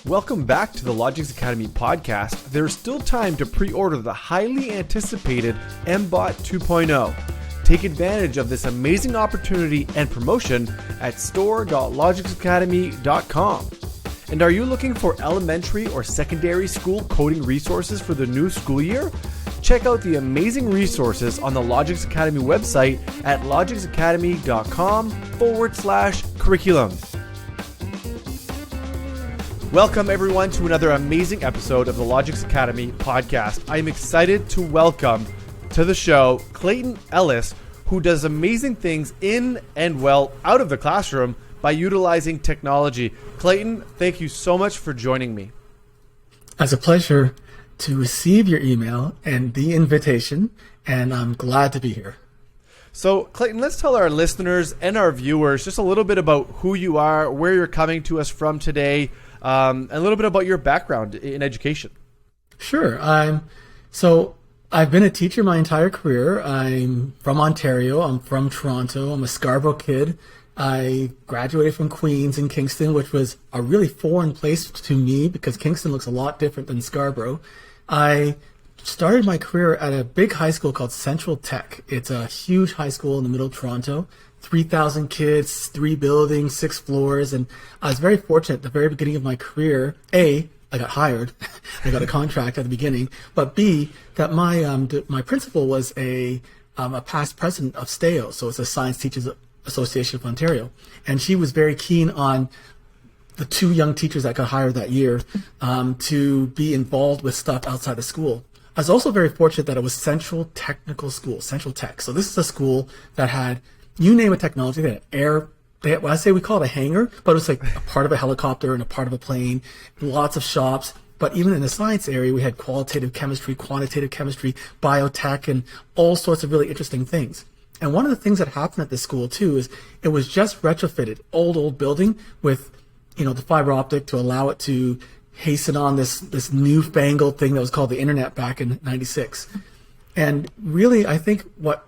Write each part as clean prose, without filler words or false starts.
Welcome back to the Logix Academy podcast. There's still time to pre-order the highly anticipated MBOT 2.0. Take advantage of this amazing opportunity and promotion at store.logixacademy.com. And are you looking for elementary or secondary school coding resources for the new school year? Check out the amazing resources on the Logix Academy website at logixacademy.com/curriculum. Welcome everyone to another amazing episode of the Logix Academy podcast. I am excited to welcome to the show Clayton Ellis, who does amazing things in and well out of the classroom by utilizing technology. Clayton, thank you so much for joining me. It's a pleasure to receive your email and the invitation, and I'm glad to be here. So Clayton, let's tell our listeners and our viewers just a little bit about who you are, where you're coming to us from today, and a little bit about your background in education. Sure. So I've been a teacher my entire career. I'm from Ontario. I'm from Toronto. I'm a Scarborough kid. I graduated from Queens in Kingston, which was a really foreign place to me because Kingston looks a lot different than Scarborough. I started my career at a big high school called Central Tech. It's a huge high school in the middle of Toronto. 3,000 kids, 3 buildings, 6 floors. And I was very fortunate at the very beginning of my career. A, I got hired. I got a contract at the beginning. But B, that my principal was a past president of STAO. So it's a Science Teachers Association of Ontario. And she was very keen on the 2 young teachers that got hired that year to be involved with stuff outside the school. I was also very fortunate that it was Central Technical School, Central Tech. So this is a school that had, you name a technology, they had well, I say we call it a hangar, but it was like a part of a helicopter and a part of a plane, lots of shops. But even in the science area, we had qualitative chemistry, quantitative chemistry, biotech, and all sorts of really interesting things. And one of the things that happened at this school too is it was just retrofitted, old building with, the fiber optic to allow it to hasten on this newfangled thing that was called the internet back in '96. And really, I think what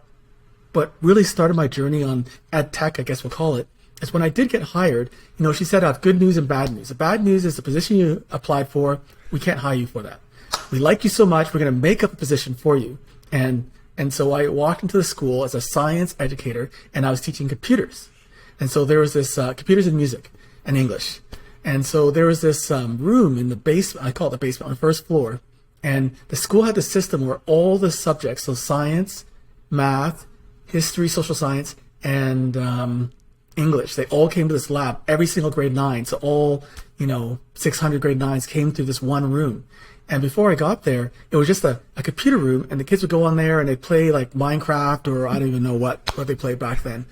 really started my journey on ed tech, I guess we'll call it, is when I did get hired. She said I have good news and bad news. The bad news is the position you applied for, we can't hire you for that. We like you so much, we're going to make up a position for you. And so I walked into the school as a science educator, and I was teaching computers. And so there was this computers and music and English. And so there was this room in the basement, I call it the basement, on the first floor. And the school had this system where all the subjects, so science, math, history, social science, and English, they all came to this lab, every single grade 9. So all, 600 grade 9s came through this one room. And before I got there, it was just a computer room, and the kids would go on there and they'd play like Minecraft, or I don't even know what they played back then.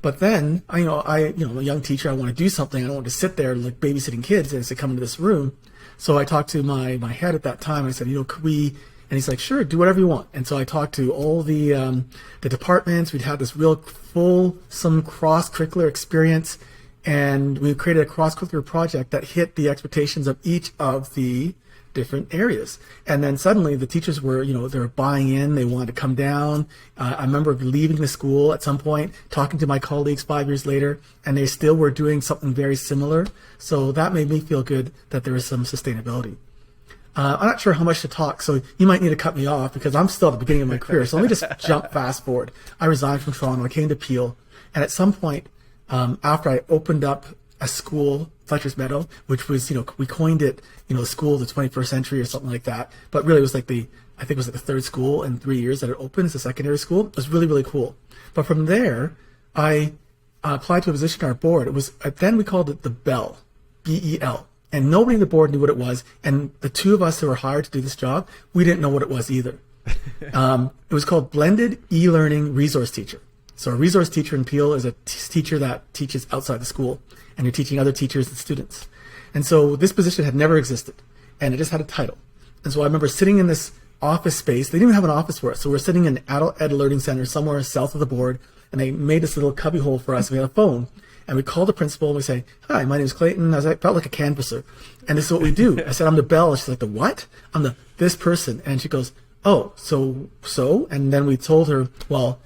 But then, I'm a young teacher, I want to do something. I don't want to sit there like babysitting kids and say, come into this room. So I talked to my head at that time. I said, could we, and he's like, sure, do whatever you want. And so I talked to all the departments. We'd had this real fulsome cross-curricular experience, and we created a cross-curricular project that hit the expectations of each of the different areas. And then suddenly the teachers were, they were buying in, they wanted to come down. I remember leaving the school at some point, talking to my colleagues 5 years later, and they still were doing something very similar. So that made me feel good that there was some sustainability. I'm not sure how much to talk, so you might need to cut me off because I'm still at the beginning of my career. So let me just jump fast forward. I resigned from Toronto. I came to Peel. And at some point, after I opened up a school, Fletcher's Meadow, which was, we coined it, the school of the 21st century or something like that. But really it was like I think it was like the 3rd school in 3 years that it opened as a secondary school. It was really, really cool. But from there, I applied to a position on our board. It was, then we called it the BEL, B-E-L. And nobody in the board knew what it was. And the 2 of us who were hired to do this job, we didn't know what it was either. It was called Blended E-Learning Resource Teacher. So a resource teacher in Peel is a teacher that teaches outside the school, and you're teaching other teachers and students. And so this position had never existed, and it just had a title. And so I remember sitting in this office space. They didn't even have an office for us. So we're sitting in an adult ed learning center somewhere south of the board, and they made this little cubby hole for us. We had a phone. And we call the principal and we say, hi, my name is Clayton. I felt like a canvasser. And this is what we do. I said, I'm the Bell. She's like, the what? I'm this person. And she goes, oh, and then we told her, well,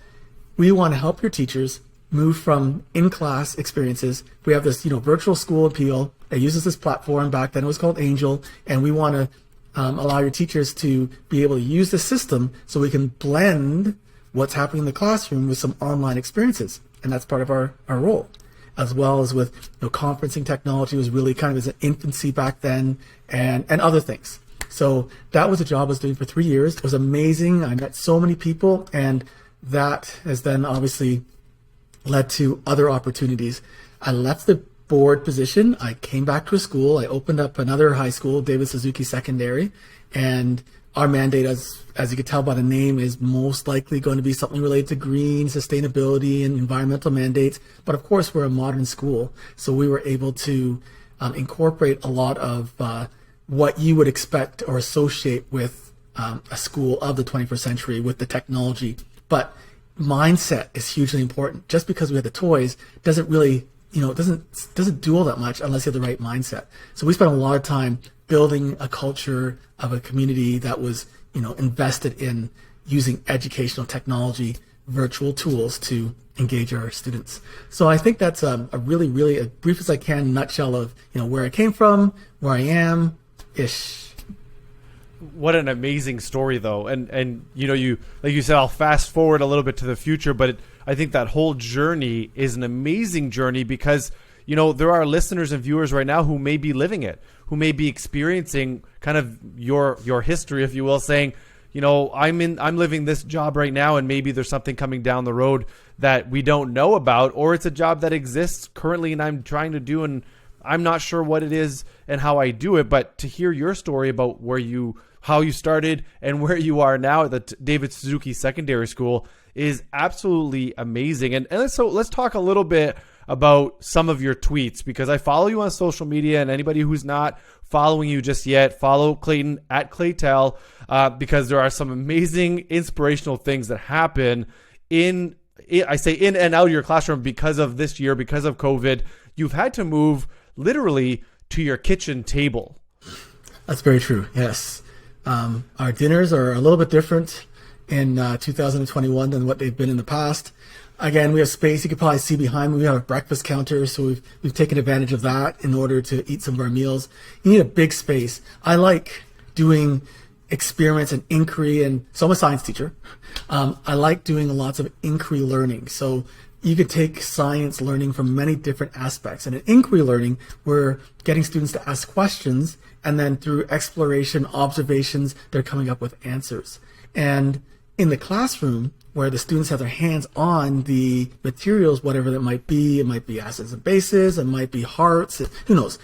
we want to help your teachers move from in-class experiences. We have this, virtual school appeal that uses this platform. Back then it was called Angel, and we want to allow your teachers to be able to use the system so we can blend what's happening in the classroom with some online experiences. And that's part of our role, as well as with conferencing technology was really kind of in infancy back then, and other things. So that was a job I was doing for 3 years. It was amazing. I met so many people, and that has then obviously led to other opportunities. I left the board position. I came back to a school. I opened up another high school, David Suzuki Secondary, and our mandate, as you can tell by the name, is most likely going to be something related to green, sustainability, and environmental mandates. But of course, we're a modern school, so we were able to incorporate a lot of what you would expect or associate with a school of the 21st century with the technology. But mindset is hugely important. Just because we have the toys doesn't really, doesn't do all that much unless you have the right mindset. So we spent a lot of time building a culture of a community that was, invested in using educational technology, virtual tools to engage our students. So I think that's a really, really, as brief as I can, nutshell of, where I came from, where I am, ish. What an amazing story, though. And you like you said, I'll fast forward a little bit to the future, but I think that whole journey is an amazing journey because, there are listeners and viewers right now who may be living it, who may be experiencing kind of your history, if you will, saying, I'm living this job right now, and maybe there's something coming down the road that we don't know about, or it's a job that exists currently and I'm trying to do, and I'm not sure what it is and how I do it. But to hear your story about how you started and where you are now at the David Suzuki Secondary School is absolutely amazing. And so let's talk a little bit about some of your tweets, because I follow you on social media, and anybody who's not following you just yet, follow Clayton at Claytel, because there are some amazing inspirational things that happen in and out of your classroom because of this year, because of COVID. You've had to move literally to your kitchen table. That's very true. Yes. Our dinners are a little bit different in 2021 than what they've been in the past. Again, we have space. You can probably see behind me, we have a breakfast counter, so we've taken advantage of that in order to eat some of our meals. You need a big space. I like doing experiments and inquiry, and so I'm a science teacher. I like doing lots of inquiry learning. So you could take science learning from many different aspects. And in inquiry learning, we're getting students to ask questions, and then through exploration, observations, they're coming up with answers. And in the classroom, where the students have their hands on the materials, whatever that might be, it might be acids and bases, it might be hearts, who knows.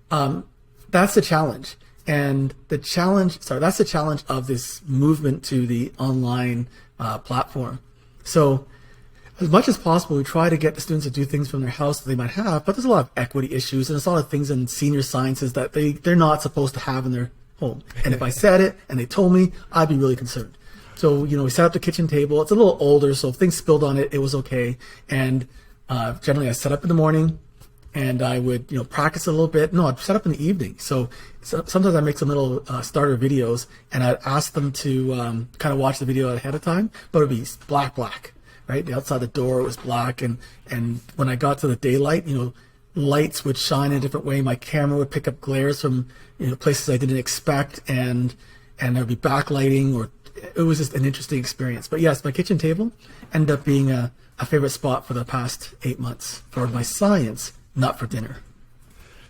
That's the challenge. And that's the challenge of this movement to the online platform. So as much as possible, we try to get the students to do things from their house that they might have, but there's a lot of equity issues, and there's a lot of things in senior sciences that they're not supposed to have in their home. And if I said it and they told me, I'd be really concerned. So, we set up the kitchen table. It's a little older, so if things spilled on it, it was okay. And generally I set up in the morning, and I would, practice a little bit. No, I'd set up in the evening. So sometimes I make some little starter videos, and I'd ask them to kind of watch the video ahead of time, but it would be black. Right? The outside the door was black, and when I got to the daylight, lights would shine in a different way. My camera would pick up glares from places I didn't expect, and there'd be backlighting, or it was just an interesting experience. But yes, my kitchen table ended up being a favorite spot for the past 8 months for my science, not for dinner.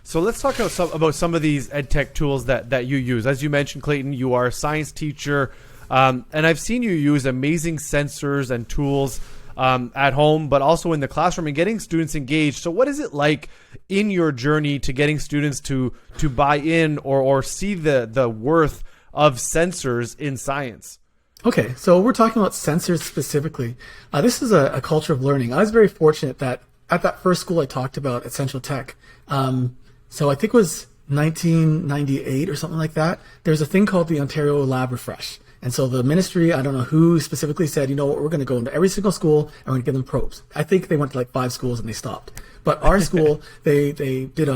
So let's talk about some of these ed tech tools that you use. As you mentioned, Clayton, you are a science teacher. And I've seen you use amazing sensors and tools at home, but also in the classroom and getting students engaged. So what is it like in your journey to getting students to buy in or see the worth of sensors in science? Okay, so we're talking about sensors specifically. This is a culture of learning. I was very fortunate that at that first school I talked about at Central Tech, so I think it was 1998 or something like that, there's a thing called the Ontario Lab Refresh. And so the ministry, I don't know who specifically said, we're going to go into every single school and we're going to give them probes. I think they went to like 5 schools and they stopped. But our school, they did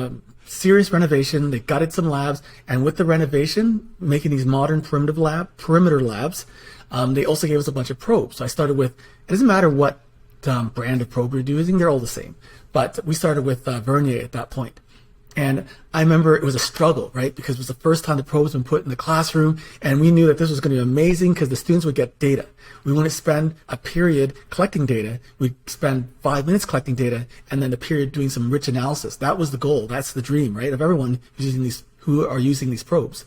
serious renovation. They gutted some labs, and with the renovation, making these modern perimeter labs, they also gave us a bunch of probes. So I started with, it doesn't matter what brand of probe you're using, they're all the same. But we started with Vernier at that point. And I remember it was a struggle, right? Because it was the first time the probes been put in the classroom, and we knew that this was going to be amazing because the students would get data. We wouldn't spend a period collecting data. We'd spend 5 minutes collecting data, and then a period doing some rich analysis. That was the goal. That's the dream, right? Of everyone who are using these probes.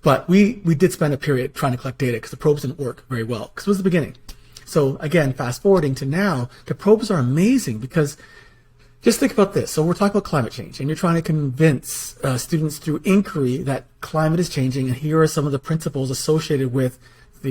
But we did spend a period trying to collect data because the probes didn't work very well because it was the beginning. So again, fast forwarding to now, the probes are amazing because just think about this. So we're talking about climate change, and you're trying to convince students through inquiry that climate is changing, and here are some of the principles associated with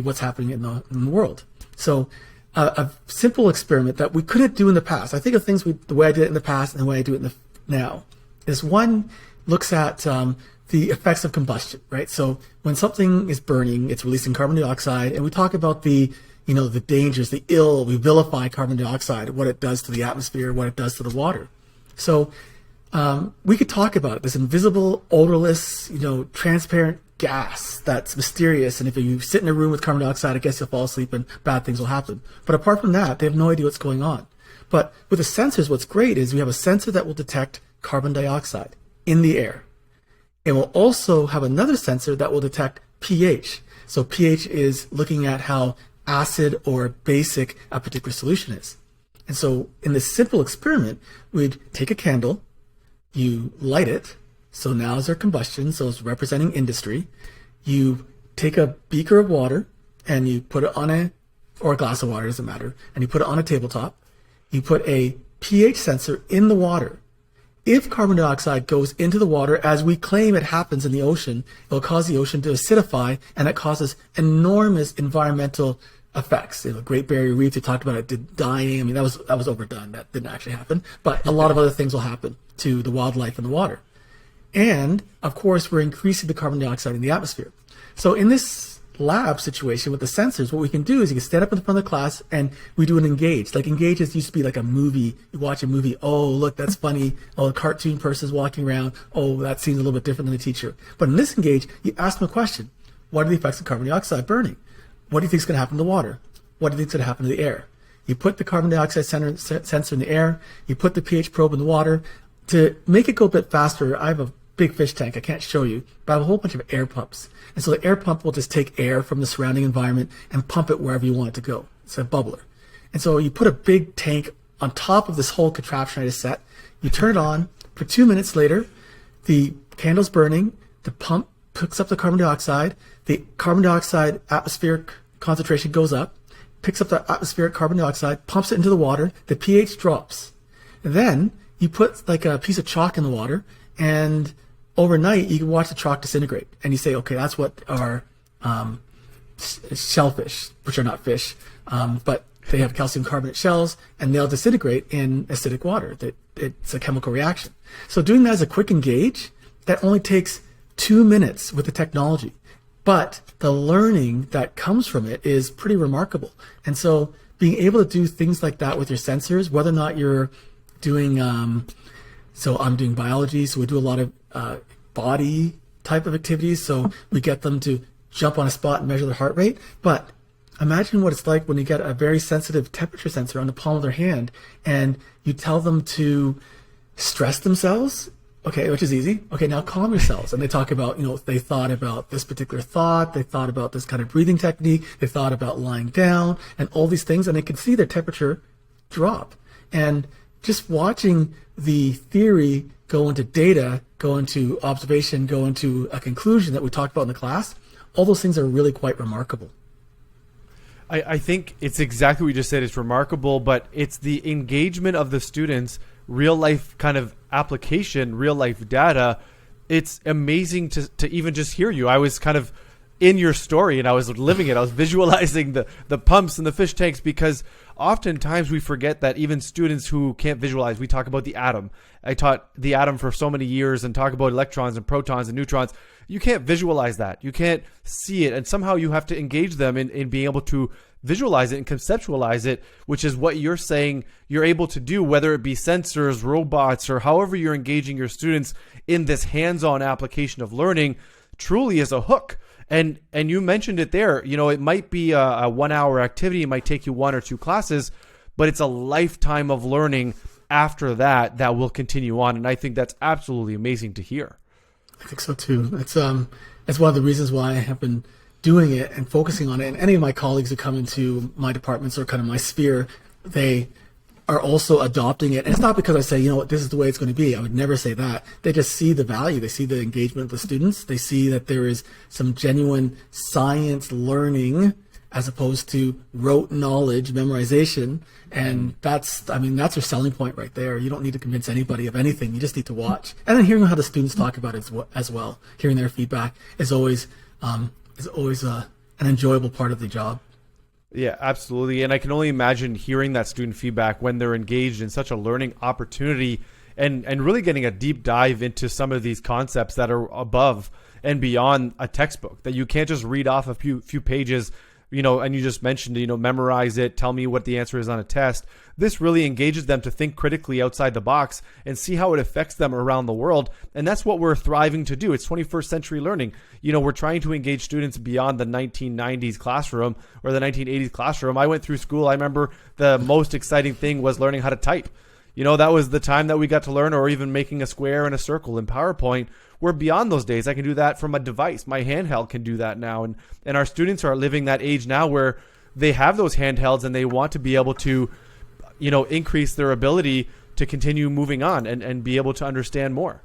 what's happening in the world. So a simple experiment that we couldn't do in the past. I think of things the way I did it in the past and the way I do it now is one looks at the effects of combustion, right? So when something is burning, it's releasing carbon dioxide, and we talk about the dangers, the ill, we vilify carbon dioxide, what it does to the atmosphere, what it does to the water. So we could talk about it, this invisible, odorless, transparent gas that's mysterious. And if you sit in a room with carbon dioxide, I guess you'll fall asleep and bad things will happen. But apart from that, they have no idea what's going on. But with the sensors, what's great is we have a sensor that will detect carbon dioxide in the air. It will also have another sensor that will detect pH. So pH is looking at how acid or basic a particular solution is. And so in this simple experiment, we'd take a candle, you light it, so now is there combustion, so it's representing industry. You take a beaker of water and you put it on or a glass of water, doesn't matter, and you put it on a tabletop. You put a pH sensor in the water. If carbon dioxide goes into the water, as we claim it happens in the ocean, it will cause the ocean to acidify, and it causes enormous environmental effects. Great Barrier Reef, they talked about it dying. I mean, that was overdone. That didn't actually happen. But a lot of other things will happen to the wildlife in the water. And, of course, we're increasing the carbon dioxide in the atmosphere. So in this lab situation with the sensors, what we can do is you can stand up in front of the class and we do an engage. Like engage used to be like a movie. You watch a movie. Oh, look, that's funny. Oh, a cartoon person's walking around. Oh, that seems a little bit different than the teacher. But in this engage, you ask them a question. What are the effects of carbon dioxide burning? What do you think is going to happen to the water? What do you think is going to happen to the air? You put the carbon dioxide sensor in the air. You put the pH probe in the water. To make it go a bit faster, I have a big fish tank. I can't show you, but I have a whole bunch of air pumps. And so the air pump will just take air from the surrounding environment and pump it wherever you want it to go. It's a bubbler. And so you put a big tank on top of this whole contraption I just set. You turn it on. For 2 minutes later, the candle's burning. The pump picks up the carbon dioxide. The carbon dioxide atmospheric concentration goes up, picks up the atmospheric carbon dioxide, pumps it into the water. The pH drops. And then you put like a piece of chalk in the water, and overnight you can watch the chalk disintegrate. And you say, okay, that's what our shellfish, which are not fish, but they have calcium carbonate shells, and they'll disintegrate in acidic water. It's a chemical reaction. So doing that as a quick engage, that only takes 2 minutes with the technology. But the learning that comes from it is pretty remarkable. And so being able to do things like that with your sensors, whether or not you're doing, so I'm doing biology, so we do a lot of body type of activities. So we get them to jump on a spot and measure their heart rate. But imagine what it's like when you get a very sensitive temperature sensor on the palm of their hand and you tell them to stress themselves. Okay, which is easy. Okay, now calm yourselves. And they talk about, they thought about this particular thought. They thought about this kind of breathing technique. They thought about lying down and all these things. And they can see their temperature drop. And just watching the theory go into data, go into observation, go into a conclusion that we talked about in the class, all those things are really quite remarkable. I think it's exactly what you just said. It's remarkable, but it's the engagement of the students, real life kind of application, real life data. It's amazing to even just hear you. I was kind of in your story, and I was living it. I was visualizing the pumps and the fish tanks, because oftentimes we forget that even students who can't visualize, we talk about the atom. I taught the atom for so many years and talk about electrons and protons and neutrons. You can't visualize that. You can't see it. And somehow you have to engage them in being able to visualize it and conceptualize it, which is what you're saying you're able to do, whether it be sensors, robots, or however you're engaging your students in this hands-on application of learning, truly is a hook. And you mentioned it there. It might be a 1 hour activity. It might take you 1 or 2 classes, but it's a lifetime of learning after that will continue on. And I think that's absolutely amazing to hear. I think so too. It's one of the reasons why I have been doing it and focusing on it. And any of my colleagues who come into my departments or kind of my sphere, they are also adopting it. And it's not because I say, this is the way it's going to be. I would never say that. They just see the value. They see the engagement of the students. They see that there is some genuine science learning as opposed to rote knowledge, memorization. And that's their selling point right there. You don't need to convince anybody of anything. You just need to watch. And then hearing how the students talk about it as well, hearing their feedback is always an enjoyable part of the job. Yeah, absolutely. And I can only imagine hearing that student feedback when they're engaged in such a learning opportunity and really getting a deep dive into some of these concepts that are above and beyond a textbook, that you can't just read off a few pages, and you just mentioned, memorize it, tell me what the answer is on a test. This really engages them to think critically outside the box and see how it affects them around the world. And that's what we're thriving to do. It's 21st century learning. We're trying to engage students beyond the 1990s classroom or the 1980s classroom. I went through school. I remember the most exciting thing was learning how to type. That was the time that we got to learn, or even making a square and a circle in PowerPoint. We're beyond those days. I can do that from a device. My handheld can do that now. And our students are living that age now where they have those handhelds and they want to be able to, increase their ability to continue moving on and be able to understand more.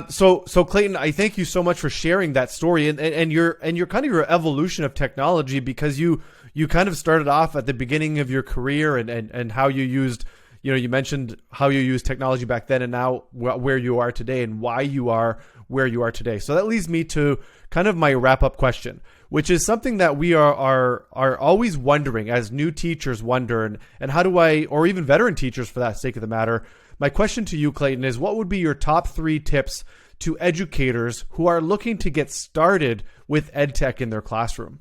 So Clayton, I thank you so much for sharing that story and your kind of your evolution of technology, because you kind of started off at the beginning of your career and how you used, you mentioned how you used technology back then and now where you are today and why you are where you are today. So that leads me to kind of my wrap-up question, which is something that we are always wondering, as new teachers wonder, and how do I, or even veteran teachers for that sake of the matter. My question to you, Clayton, is what would be your top 3 tips to educators who are looking to get started with EdTech in their classroom?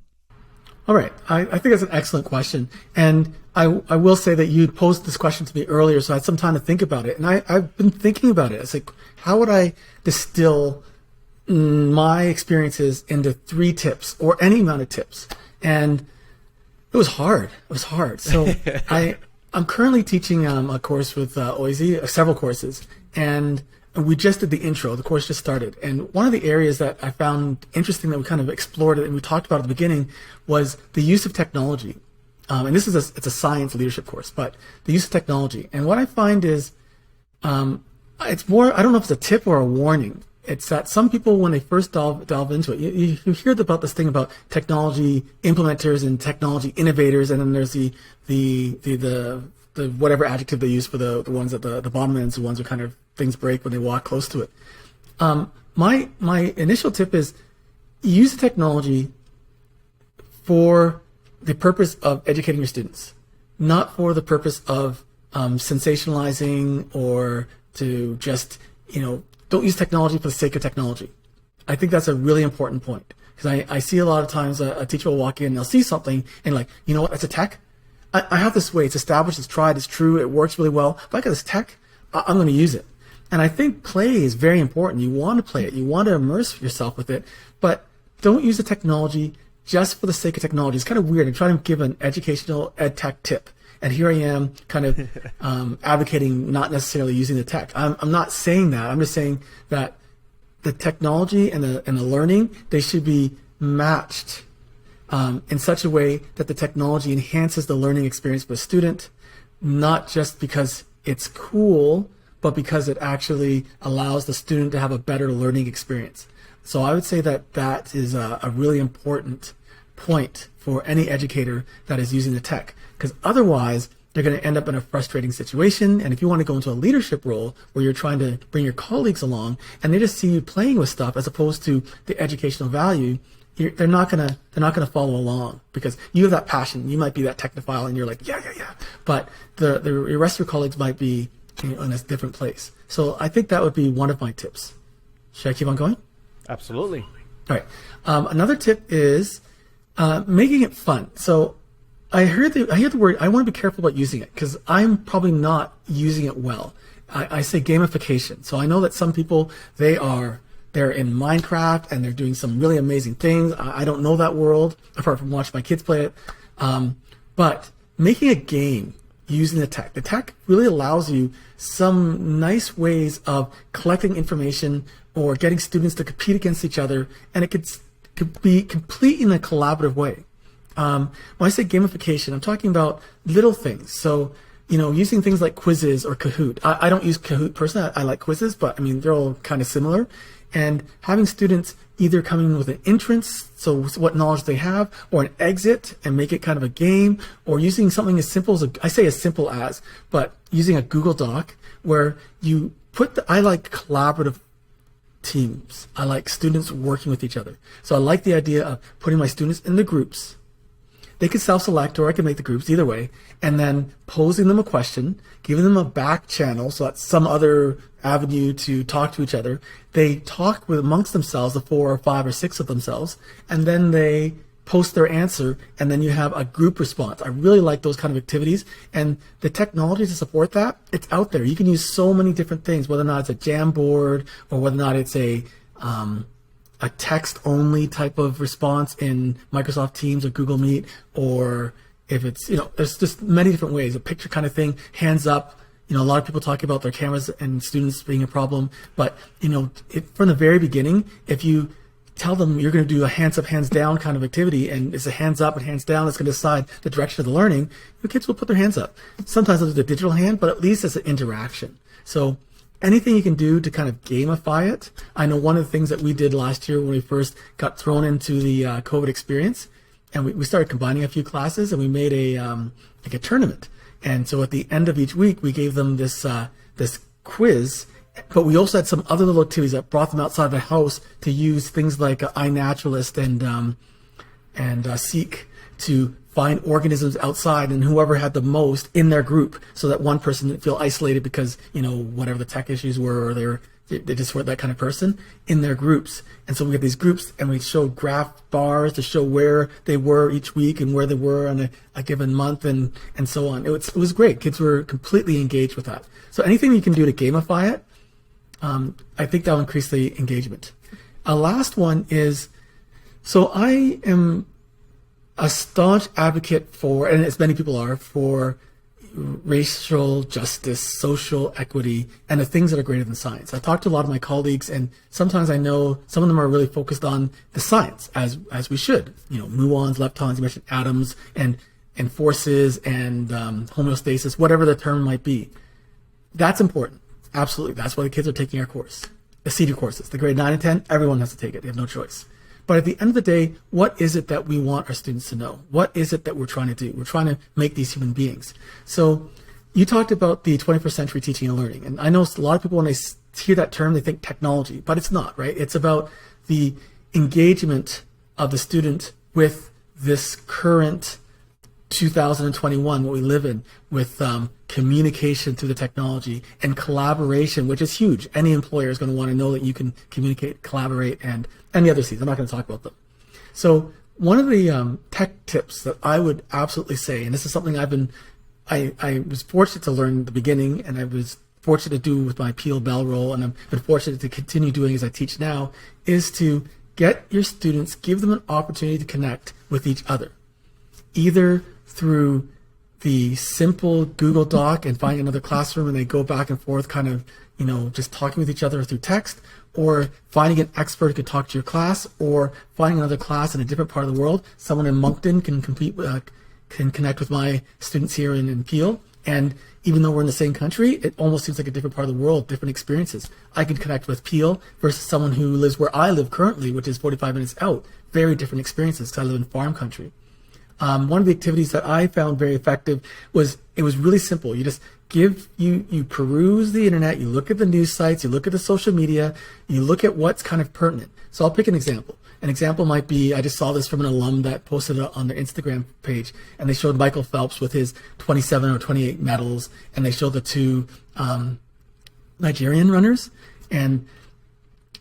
All right. I think that's an excellent question. And I will say that you posed this question to me earlier, so I had some time to think about it. And I've been thinking about it. It's like, how would I distill my experiences into 3 tips or any amount of tips? And it was hard. So I'm currently teaching a course with OISE, several courses. And we just did the intro. The course just started. And one of the areas that I found interesting that we kind of explored it and we talked about at the beginning was the use of technology. And this is it's a science leadership course, but the use of technology. And what I find is it's more, I don't know if it's a tip or a warning. It's that some people, when they first delve into it, you hear about this thing about technology implementers and technology innovators, and then there's the whatever adjective they use for the ones at the bottom ends, the ones who kind of things break when they walk close to it. My initial tip is use the technology for the purpose of educating your students, not for the purpose of sensationalizing or to just, don't use technology for the sake of technology. I think that's a really important point, because I see a lot of times a teacher will walk in and they'll see something and like, you know what, that's a tech. I have this way, it's established, it's tried, it's true, it works really well. If I got this tech, I'm going to use it. And I think play is very important. You want to play it. You want to immerse yourself with it, but don't use the technology just for the sake of technology. It's kind of weird. I'm trying to give an educational ed tech tip. And here I am kind of advocating not necessarily using the tech. I'm not saying that. I'm just saying that the technology and the learning, they should be matched in such a way that the technology enhances the learning experience for the student, not just because it's cool, but because it actually allows the student to have a better learning experience. So I would say that is a really important point for any educator that is using the tech, because otherwise they're going to end up in a frustrating situation. And if you want to go into a leadership role where you're trying to bring your colleagues along and they just see you playing with stuff as opposed to the educational value, they're not gonna follow along because you have that passion. You might be that technophile, and you're like, yeah. But the rest of your colleagues might be in a different place. So I think that would be one of my tips. Should I keep on going? Absolutely. All right. Another tip is making it fun. So I hear the word. I want to be careful about using it because I'm probably not using it well. I say gamification. So I know that some people they're in Minecraft and they're doing some really amazing things. I don't know that world apart from watching my kids play it. But making a game using the tech really allows you some nice ways of collecting information or getting students to compete against each other, and it could be complete in a collaborative way. When I say gamification, I'm talking about little things. So, using things like quizzes or Kahoot. I don't use Kahoot personally. I like quizzes, but I mean, they're all kind of similar. And having students either come in with an entrance, so what knowledge they have, or an exit and make it kind of a game, or using something as simple as, but using a Google Doc where you I like collaborative teams. I like students working with each other. So I like the idea of putting my students in the groups. They could self-select, or I could make the groups, either way, and then posing them a question, giving them a back channel, so that's some other avenue to talk to each other. They talk amongst themselves, the 4 or 5 or 6 of themselves, and then they post their answer, and then you have a group response. I really like those kind of activities, and the technology to support that, it's out there. You can use so many different things, whether or not it's a Jamboard, or whether or not it's a text-only type of response in Microsoft Teams or Google Meet, or if it's, there's just many different ways. A picture kind of thing, hands up. A lot of people talk about their cameras and students being a problem, but, from the very beginning, if you tell them you're going to do a hands up, hands down kind of activity, and it's a hands up and hands down that's going to decide the direction of the learning, your kids will put their hands up. Sometimes they'll do the digital hand, but at least it's an interaction. So anything you can do to kind of gamify it. I know one of the things that we did last year when we first got thrown into the COVID experience, and we started combining a few classes, and we made a tournament. And so at the end of each week, we gave them this quiz, but we also had some other little activities that brought them outside the house to use things like iNaturalist and Seek to find organisms outside, and whoever had the most in their group, so that one person didn't feel isolated because, whatever the tech issues were, or they just weren't that kind of person in their groups. And so we had these groups, and we showed graph bars to show where they were each week and where they were on a given month, and so on. It was great. Kids were completely engaged with that. So anything you can do to gamify it, I think that'll increase the engagement. A last one is, so I am a staunch advocate for, and as many people are, for racial justice, social equity, and the things that are greater than science. I talk to a lot of my colleagues, and sometimes I know some of them are really focused on the science, as we should. Muons, leptons, you mentioned atoms, and forces, and homeostasis, whatever the term might be. That's important. Absolutely. That's why the kids are taking our course. The senior courses, the grade 9 and 10, everyone has to take it. They have no choice. But at the end of the day, what is it that we want our students to know? What is it that we're trying to do? We're trying to make these human beings. So you talked about the 21st century teaching and learning. And I know a lot of people, when they hear that term, they think technology, but it's not, right? It's about the engagement of the student with this current 2021, what we live in, with communication through the technology and collaboration, which is huge. Any employer is going to want to know that you can communicate, collaborate, and the other C's. I'm not going to talk about them. So one of the tech tips that I would absolutely say, and this is something I was fortunate to learn at the beginning, and I was fortunate to do with my Peel Bell role, and I've been fortunate to continue doing as I teach now, is to get your students, give them an opportunity to connect with each other, either through the simple Google Doc and find another classroom and they go back and forth kind of, just talking with each other through text, or finding an expert who can talk to your class, or finding another class in a different part of the world. Someone in Moncton can connect with my students here in Peel. And even though we're in the same country, it almost seems like a different part of the world, different experiences. I can connect with Peel versus someone who lives where I live currently, which is 45 minutes out. Very different experiences because I live in farm country. One of the activities that I found very effective was, it was really simple. You just you peruse the internet, you look at the news sites, you look at the social media, you look at what's kind of pertinent. So I'll pick an example. An example might be, I just saw this from an alum that posted it on their Instagram page, and they showed Michael Phelps with his 27 or 28 medals, and they showed the two Nigerian runners. And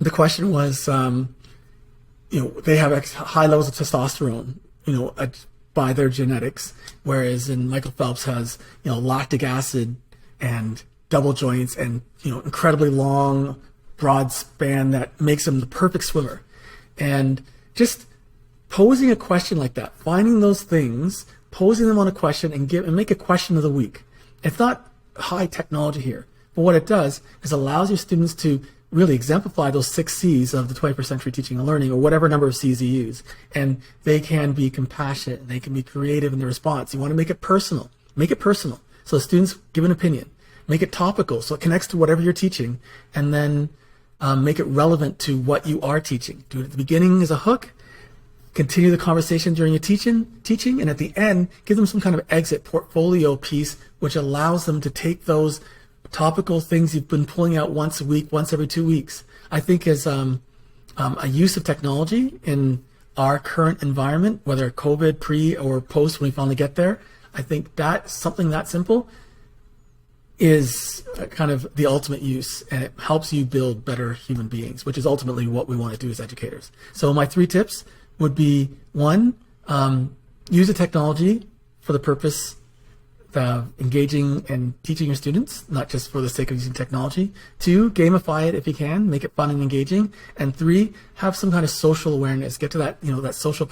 the question was, they have high levels of testosterone, by their genetics, whereas Michael Phelps has, lactic acid and double joints and, incredibly long, broad span that makes him the perfect swimmer. And just posing a question like that, finding those things, posing them on a question, and make a question of the week. It's not high technology here, but what it does is allows your students to really exemplify those 6 C's of the 21st century teaching and learning, or whatever number of C's you use. And they can be compassionate, and they can be creative in their response. You want to make it personal. Make it personal. So the students give an opinion. Make it topical so it connects to whatever you're teaching, and then make it relevant to what you are teaching. Do it at the beginning as a hook, continue the conversation during your teaching, and at the end, give them some kind of exit portfolio piece, which allows them to take those topical things you've been pulling out once a week, once every 2 weeks. I think as a use of technology in our current environment, whether COVID, pre or post when we finally get there, I think that something that simple is kind of the ultimate use, and it helps you build better human beings, which is ultimately what we want to do as educators. So my 3 tips would be: 1, use the technology for the purpose of engaging and teaching your students, not just for the sake of using technology. 2, gamify it if you can, make it fun and engaging. And 3, have some kind of social awareness. Get to that, that social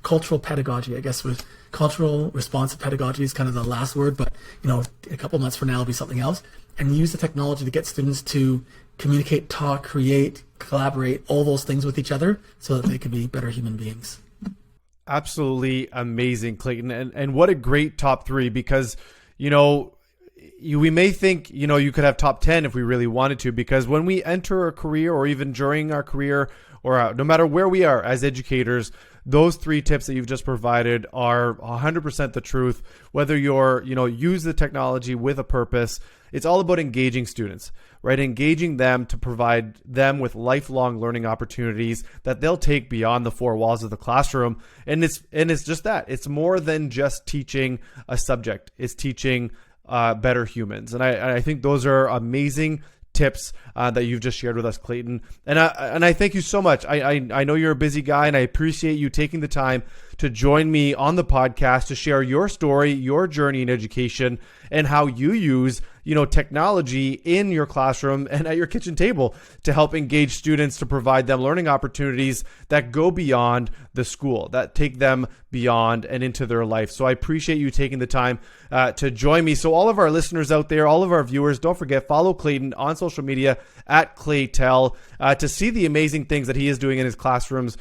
cultural pedagogy, I guess, with cultural responsive pedagogy is kind of the last word, but a couple months from now will be something else. And use the technology to get students to communicate, talk, create, collaborate, all those things with each other so that they can be better human beings. Absolutely amazing, Clayton. And what a great top 3, because, we may think, you could have top 10 if we really wanted to, because when we enter a career, or even during our career, or no matter where we are as educators, those 3 tips that you've just provided are 100% the truth. Whether you're, use the technology with a purpose, it's all about engaging students, right? Engaging them to provide them with lifelong learning opportunities that they'll take beyond the 4 walls of the classroom. And it's just that. It's more than just teaching a subject. It's teaching better humans. And I think those are amazing tips that you've just shared with us, Clayton. And I thank you so much. I know you're a busy guy, and I appreciate you taking the time to join me on the podcast to share your story, your journey in education, and how you use technology in your classroom and at your kitchen table to help engage students, to provide them learning opportunities that go beyond the school, that take them beyond and into their life. So I appreciate you taking the time to join me. So all of our listeners out there, all of our viewers, don't forget, follow Clayton on social media at Claytel to see the amazing things that he is doing in his classrooms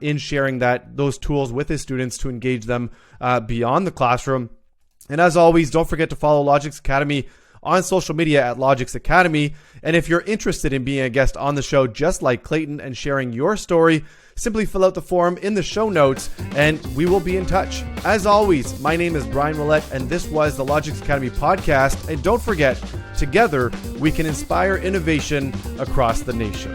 in sharing those tools with his students to engage them beyond the classroom. And as always, don't forget to follow Logix Academy on social media at Logix Academy. And if you're interested in being a guest on the show, just like Clayton, and sharing your story, simply fill out the form in the show notes and we will be in touch. As always, my name is Bryan Ouellette, and this was the Logix Academy podcast. And don't forget, together we can inspire innovation across the nation.